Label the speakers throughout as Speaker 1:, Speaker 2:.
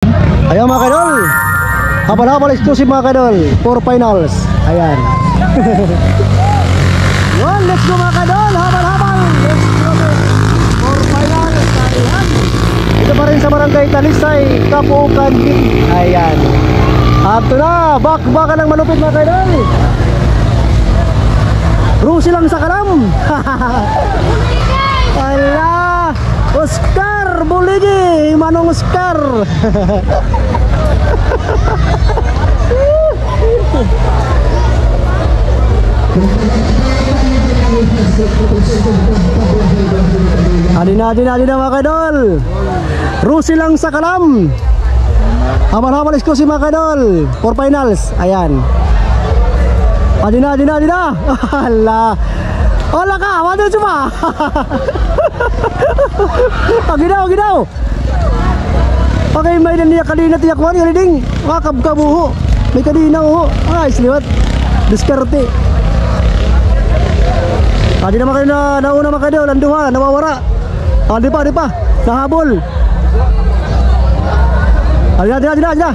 Speaker 1: Ayan mga kadol, habal-habal exclusive mga kadol for finals. Ayan. Well, let's go mga kadol, habal-habal exclusive for finals. Ayan. Ito pa rin sa barangay Talisay, Kapuukan. Ayan. At ito na, bakbakan ng malupit mga kadol. Rusi lang sa kalam. Ala, Oscar Buligi, Manong Oscar. Adina mga kadol. Rusi lang sa kalam. Habal-habal exclusive mga kadol for finals. Ayan. Adina. Ala. Hola ka, wala cuma. Aginaw. Okay, may niya kanina tiyak wani ding. Wakab-kabuho. May kanina ho. Ay, sliwat. Diskarte. Di naman kayo na nauna mga kadol, landuha, nawawara. Di pa. Nahabol. Adina.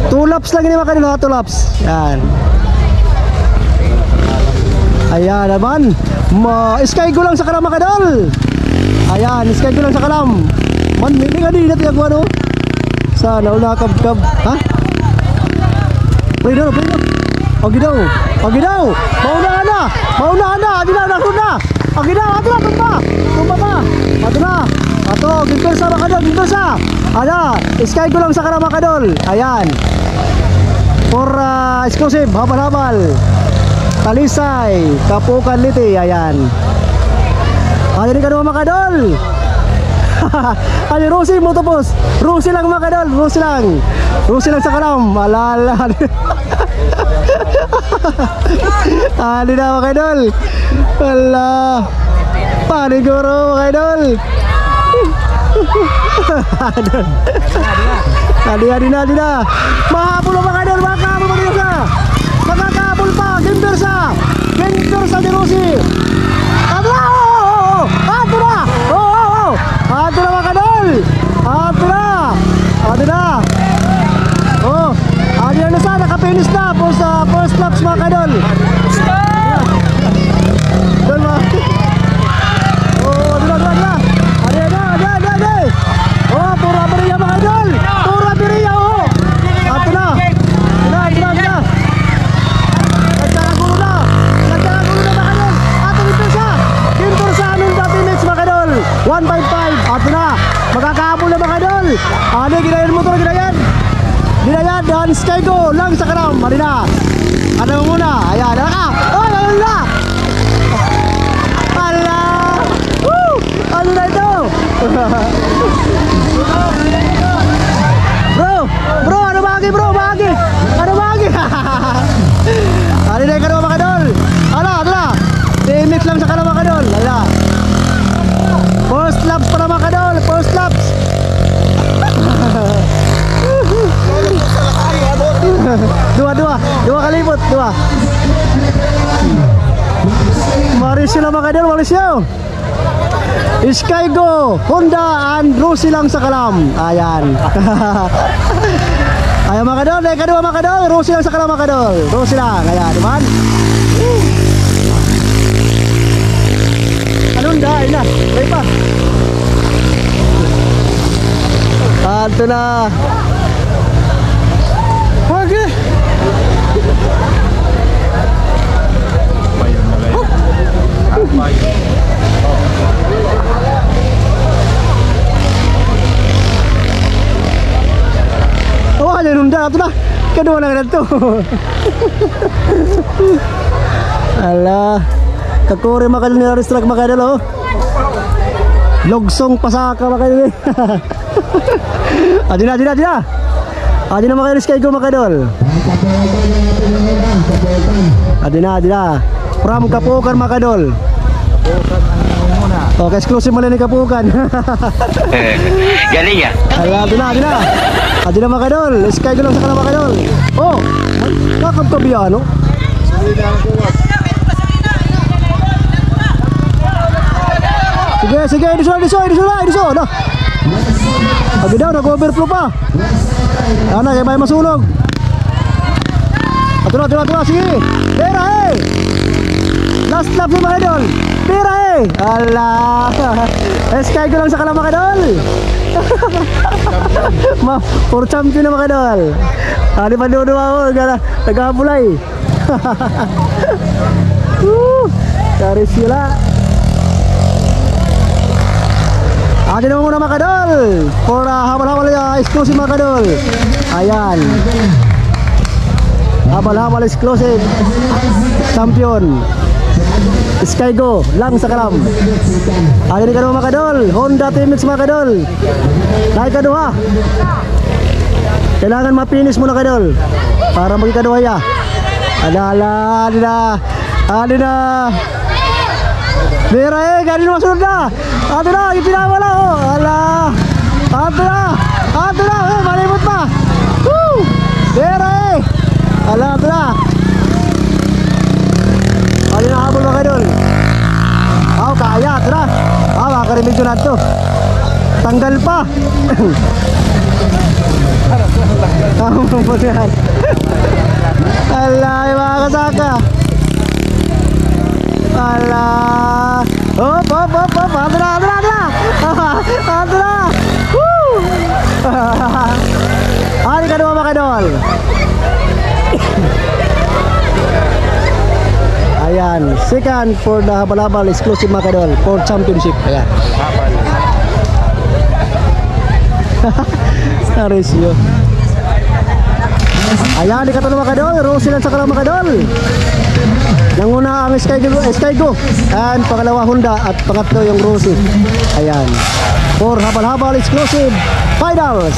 Speaker 1: Two laps lang ini mga kadol, 2 laps. Yan. Ayan naman. Sky go lang sa kalam mga kadol. Ayan, sky go lang sa kalam. Man, hindi nga din natin yung ano. Sana wala kab-kab. Ha? Pwede na. Agidaw. Maunahan na. Adina na. Agidaw, ato na, tumba pa. Ato na. Ato, gintersa mga kadol, gintersa. Ada, sky go lang sa kalam mga kadol. Ayan. For exclusive, habal-habal. Talisay, Kapuukan Liti, ayan. Ayan ka naman mga kadol. Ayan, Rusi mo tapos. Rusi lang mga kadol, Rusi lang sa kalam. Alala. Ayan na mga kadol. Ala. Paniguro mga kadol. Adina. Mahabol mga kadol, makakabol pa. Gintersa di Rusi. Ato na mga kadol. Ato na. Adina na sana, nakapinis na po sa first laps mga kadol. Doon mga. Adina. Pura beriya mga kadol. Ato na. Nagkakagulo na mga kadol. Ato Gintersa anong dati next mga kadol. 155. Ato na. Magkakahabol na mga kadol. Ginayan mo ito. Ginayan dan sky go lang sa karam. Marina. Ano muna? Ayan. Ano na? Ala. Ano na ito? Bro, ano bahagi? Ano bahagi? Ano na yung kanawa mga kadol? Ala. Mix lang sa kanawa mga kadol. Ala. First laps para mga kadol. First laps. Dua kalipot. Marisyo lang mga kadol. Marisyo. Sky go, Honda and Rusi lang sa kalam. Ayan. Ayan mga kadol, kadua mga kadol, Rusi lang sa kalam mga kadol. Rusi lang, ayan, diman. Honda, ayun na, try pa. Ito na. Okay. Ada Honda tu dah. Kedua nak tu. Alah. Kakore makan ni harus truck makan dulu. Logsong pasaka makan ni. Adina. Adina makan sky go makan dulu. Adina. From Kapuukan makan dulu. Oh, eksklusif malah ni Kapuukan.
Speaker 2: Galing ya.
Speaker 1: Alah, Adina mga kadol, sky go lang sa kanang mga kadol. Oh, kakabkabiano. Sige, Edison. Ano? Lagi daw, nag-overflow pa. Ano, kaya may masunog. Atura, sige. Pera Last lap si mga idol. Pera Ala. Sky ko lang sa kalam mga idol. For champion na mga idol. Di pa doon ako, nag-ahabulay. Karis sila. Atin naman muna mga kadol for habal-habal exclusive mga kadol. Ayan, habal-habal exclusive champion Skygo lang sa kalam. Atin ka naman mga kadol, Honda TMX mga kadol. Naik kaduha, kailangan mapinis muna kadol para magkaduha ya. Adi na Bira galing masunod na. Ato na, ipinawala Ala. Ato na, malimot pa. Bira Ala, ato na. Kali na habol mga idol. Kaya, ato na. Makarimidyo na ito. Tanggal pa. Ala, mga kasaka. Ala. Hop. Ato na. Hari kedua mga idol. Ayan, second for the habal-habal exclusive mga idol for championship. Ayan. Naresyo. Ayan, di kata mga idol, Rosie lang sa kalang mga idol. Yang una ang Skygo and pangalawa Honda at pangatlo yung Rosie. Ayan, for habal-habal exclusive finals.